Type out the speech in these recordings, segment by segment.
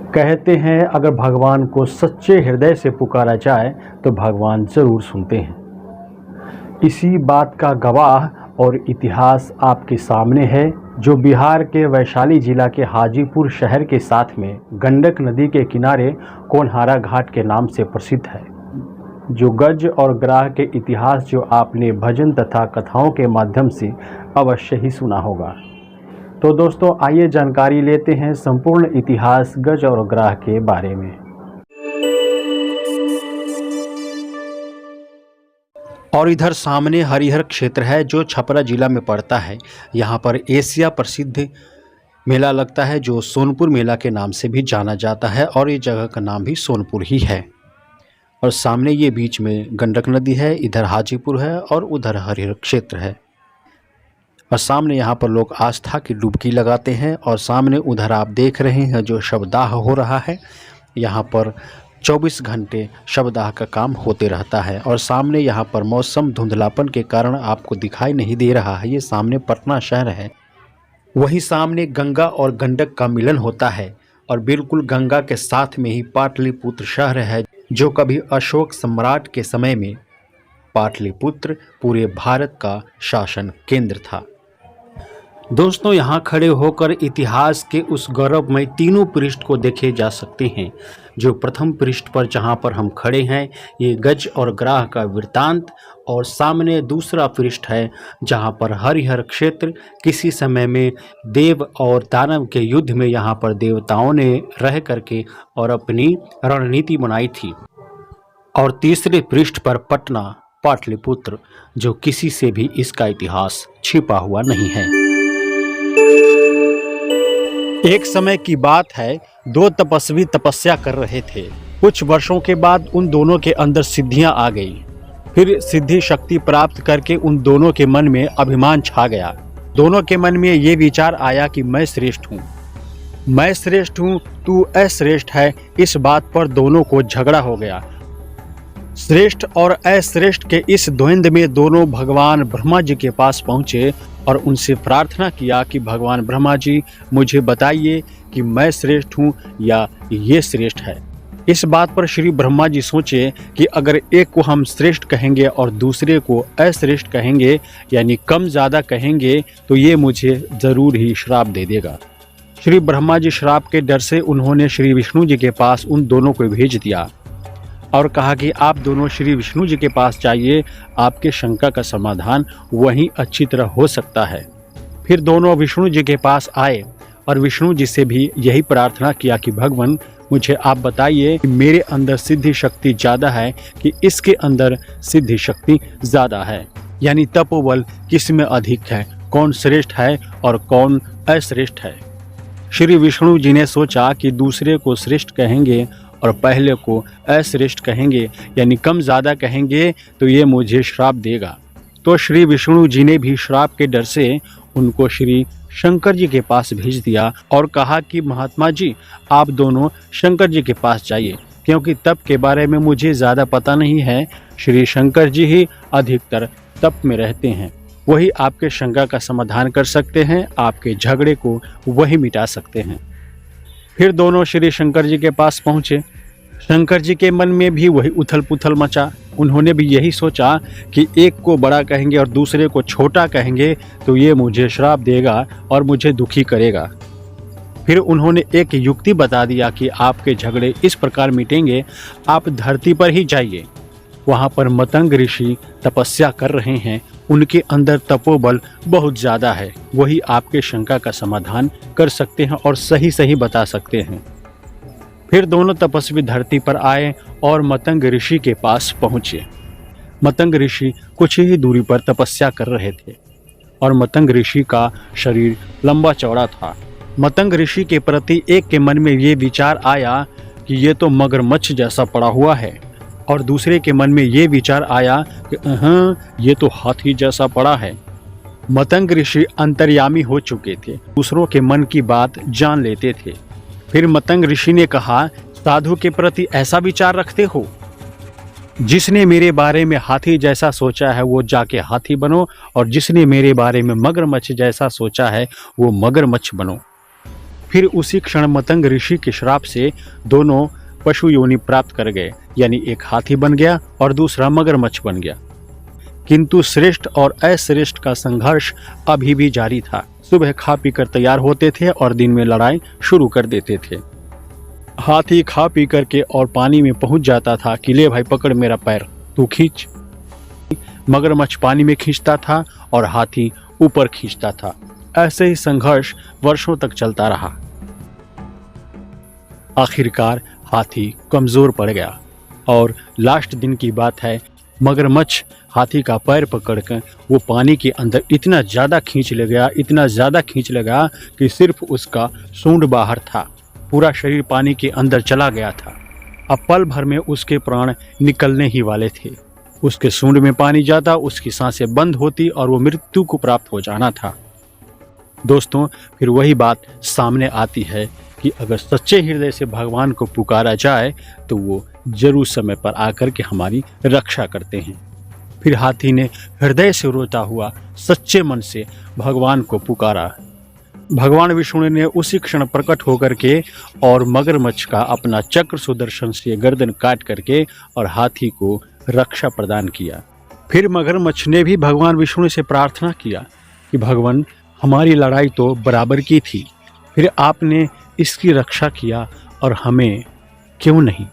कहते हैं अगर भगवान को सच्चे हृदय से पुकारा जाए तो भगवान ज़रूर सुनते हैं। इसी बात का गवाह और इतिहास आपके सामने है, जो बिहार के वैशाली जिला के हाजीपुर शहर के साथ में गंडक नदी के किनारे कोनहारा घाट के नाम से प्रसिद्ध है। जो गज और ग्राह के इतिहास जो आपने भजन तथा कथाओं के माध्यम से अवश्य ही सुना होगा। तो दोस्तों आइए जानकारी लेते हैं संपूर्ण इतिहास गज और ग्राह के बारे में। और इधर सामने हरिहर क्षेत्र है जो छपरा जिला में पड़ता है। यहाँ पर एशिया प्रसिद्ध मेला लगता है जो सोनपुर मेला के नाम से भी जाना जाता है और ये जगह का नाम भी सोनपुर ही है। और सामने ये बीच में गंडक नदी है, इधर हाजीपुर है और उधर हरिहर क्षेत्र है। और सामने यहाँ पर लोग आस्था की डुबकी लगाते हैं। और सामने उधर आप देख रहे हैं जो शवदाह हो रहा है, यहाँ पर 24 घंटे शवदाह का काम होते रहता है। और सामने यहाँ पर मौसम धुंधलापन के कारण आपको दिखाई नहीं दे रहा है, ये सामने पटना शहर है। वहीं सामने गंगा और गंडक का मिलन होता है और बिल्कुल गंगा के साथ में ही पाटलिपुत्र शहर है, जो कभी अशोक सम्राट के समय में पाटलिपुत्र पूरे भारत का शासन केंद्र था। दोस्तों यहाँ खड़े होकर इतिहास के उस गौरवमय तीनों पृष्ठ को देखे जा सकते हैं। जो प्रथम पृष्ठ पर जहाँ पर हम खड़े हैं ये गज और ग्राह का वृत्तांत, और सामने दूसरा पृष्ठ है जहाँ पर हरिहर क्षेत्र किसी समय में देव और दानव के युद्ध में यहाँ पर देवताओं ने रह करके और अपनी रणनीति बनाई थी। और तीसरे पृष्ठ पर पटना पाटलिपुत्र, जो किसी से भी इसका इतिहास छिपा हुआ नहीं है। एक समय की बात है, दो तपस्वी तपस्या कर रहे थे। कुछ वर्षों के बाद उन दोनों के अंदर सिद्धियां आ गई। फिर सिद्धि शक्ति प्राप्त करके उन दोनों के मन में अभिमान छा गया। दोनों के मन में ये विचार आया कि मैं श्रेष्ठ हूँ, मैं श्रेष्ठ हूँ, तू अश्रेष्ठ है। इस बात पर दोनों को झगड़ा हो गया। श्रेष्ठ और अश्रेष्ठ के इस द्वंद्व में दोनों भगवान ब्रह्मा जी के पास पहुँचे और उनसे प्रार्थना किया कि भगवान ब्रह्मा जी मुझे बताइए कि मैं श्रेष्ठ हूँ या ये श्रेष्ठ है। इस बात पर श्री ब्रह्मा जी सोचे कि अगर एक को हम श्रेष्ठ कहेंगे और दूसरे को अश्रेष्ठ कहेंगे, यानी कम ज़्यादा कहेंगे, तो ये मुझे ज़रूर ही श्राप दे देगा। श्री ब्रह्मा जी श्राप के डर से उन्होंने श्री विष्णु जी के पास उन दोनों को भेज दिया और कहा कि आप दोनों श्री विष्णु जी के पास जाइए, आपके शंका का समाधान वहीं अच्छी तरह हो सकता है। फिर दोनों विष्णु जी के पास आए और विष्णु जी से भी यही प्रार्थना किया कि भगवान मुझे आप बताइए कि मेरे अंदर सिद्धि शक्ति ज़्यादा है कि इसके अंदर सिद्धि शक्ति ज़्यादा है, यानी तपोबल किस में अधिक है, कौन श्रेष्ठ है और कौन अश्रेष्ठ है। श्री विष्णु जी ने सोचा कि दूसरे को श्रेष्ठ कहेंगे और पहले को अश्रेष्ठ कहेंगे, यानी कम ज़्यादा कहेंगे, तो ये मुझे श्राप देगा। तो श्री विष्णु जी ने भी श्राप के डर से उनको श्री शंकर जी के पास भेज दिया और कहा कि महात्मा जी आप दोनों शंकर जी के पास जाइए, क्योंकि तप के बारे में मुझे ज़्यादा पता नहीं है। श्री शंकर जी ही अधिकतर तप में रहते हैं, वही आपके शंका का समाधान कर सकते हैं, आपके झगड़े को वही मिटा सकते हैं। फिर दोनों श्री शंकर जी के पास पहुँचे। शंकर जी के मन में भी वही उथल पुथल मचा। उन्होंने भी यही सोचा कि एक को बड़ा कहेंगे और दूसरे को छोटा कहेंगे तो ये मुझे श्राप देगा और मुझे दुखी करेगा। फिर उन्होंने एक युक्ति बता दिया कि आपके झगड़े इस प्रकार मिटेंगे, आप धरती पर ही जाइए, वहाँ पर मतंग ऋषि तपस्या कर रहे हैं, उनके अंदर तपोबल बहुत ज़्यादा है, वही आपके शंका का समाधान कर सकते हैं और सही सही बता सकते हैं। फिर दोनों तपस्वी धरती पर आए और मतंग ऋषि के पास पहुँचे। मतंग ऋषि कुछ ही दूरी पर तपस्या कर रहे थे और मतंग ऋषि का शरीर लंबा चौड़ा था। मतंग ऋषि के प्रति एक के मन में ये विचार आया कि ये तो मगरमच्छ जैसा पड़ा हुआ है, और दूसरे के मन में ये विचार आया कि ये तो हाथी जैसा पड़ा है। मतंग ऋषि अंतर्यामी हो चुके थे, दूसरों के मन की बात जान लेते थे। फिर मतंग ऋषि ने कहा, साधु के प्रति ऐसा विचार रखते हो? जिसने मेरे बारे में हाथी जैसा सोचा है वो जाके हाथी बनो, और जिसने मेरे बारे में मगरमच्छ जैसा सोचा है वो मगरमच्छ बनो। फिर उसी क्षण मतंग ऋषि के श्राप से दोनों पशु योनि प्राप्त कर गए, यानी एक हाथी बन गया और दूसरा मगरमच्छ बन गया। किंतु श्रेष्ठ और अश्रेष्ठ का संघर्ष अभी भी जारी था। सुबह खा पी कर तैयार होते थे और दिन में लड़ाई शुरू कर देते थे। हाथी खा पी करके और पानी में पहुंच जाता था कि ले भाई पकड़ मेरा पैर, तू खींच। मगरमच्छ पानी में खींचता था और हाथी ऊपर खींचता था। ऐसे ही संघर्ष वर्षों तक चलता रहा। आखिरकार हाथी कमजोर पड़ गया और लास्ट दिन की बात है, मगरमच्छ हाथी का पैर पकड़कर वो पानी के अंदर इतना ज़्यादा खींच ले गया कि सिर्फ उसका सूंड बाहर था, पूरा शरीर पानी के अंदर चला गया था। अब पल भर में उसके प्राण निकलने ही वाले थे। उसके सूंड में पानी जाता, उसकी सांसें बंद होती और वो मृत्यु को प्राप्त हो जाना था। दोस्तों, फिर वही बात सामने आती है कि अगर सच्चे हृदय से भगवान को पुकारा जाए तो वो जरूर समय पर आकर के हमारी रक्षा करते हैं। फिर हाथी ने हृदय से रोता हुआ सच्चे मन से भगवान को पुकारा। भगवान विष्णु ने उसी क्षण प्रकट होकर के और मगरमच्छ का अपना चक्र सुदर्शन से गर्दन काट करके और हाथी को रक्षा प्रदान किया। फिर मगरमच्छ ने भी भगवान विष्णु से प्रार्थना किया कि भगवान, हमारी लड़ाई तो बराबर की थी, फिर आपने इसकी रक्षा किया और हमें क्यों नहीं?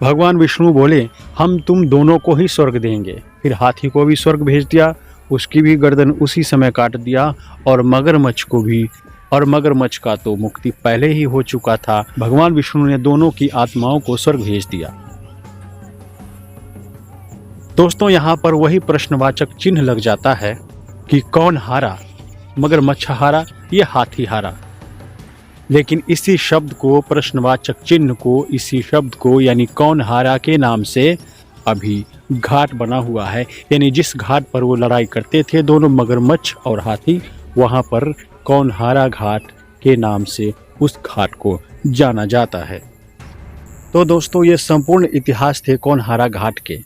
भगवान विष्णु बोले, हम तुम दोनों को ही स्वर्ग देंगे। फिर हाथी को भी स्वर्ग भेज दिया, उसकी भी गर्दन उसी समय काट दिया और मगरमच्छ को भी, और मगरमच्छ का तो मुक्ति पहले ही हो चुका था। भगवान विष्णु ने दोनों की आत्माओं को स्वर्ग भेज दिया। दोस्तों, यहाँ पर वही प्रश्नवाचक चिन्ह लग जाता है कि कौन हारा, मगरमच्छ हारा या हाथी हारा। लेकिन इसी शब्द को, प्रश्नवाचक चिन्ह को, इसी शब्द को यानी कौन हारा के नाम से अभी घाट बना हुआ है। यानी जिस घाट पर वो लड़ाई करते थे दोनों मगरमच्छ और हाथी, वहाँ पर कौन हारा घाट के नाम से उस घाट को जाना जाता है। तो दोस्तों, ये संपूर्ण इतिहास थे कौन हारा घाट के,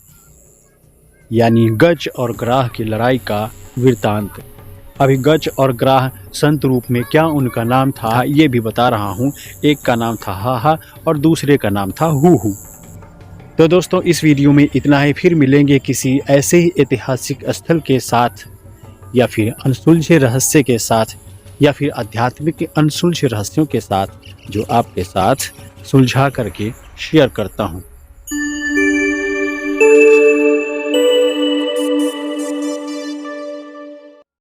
यानी गज और ग्राह की लड़ाई का वृत्तांत। अभी गज और ग्राह संत रूप में क्या उनका नाम था ये भी बता रहा हूँ। एक का नाम था हाहा और दूसरे का नाम था हू। तो दोस्तों, इस वीडियो में इतना ही। फिर मिलेंगे किसी ऐसे ही ऐतिहासिक स्थल के साथ, या फिर अनसुलझे रहस्य के साथ, या फिर आध्यात्मिक अनसुलझे रहस्यों के साथ, जो आपके साथ सुलझा करके शेयर करता हूँ।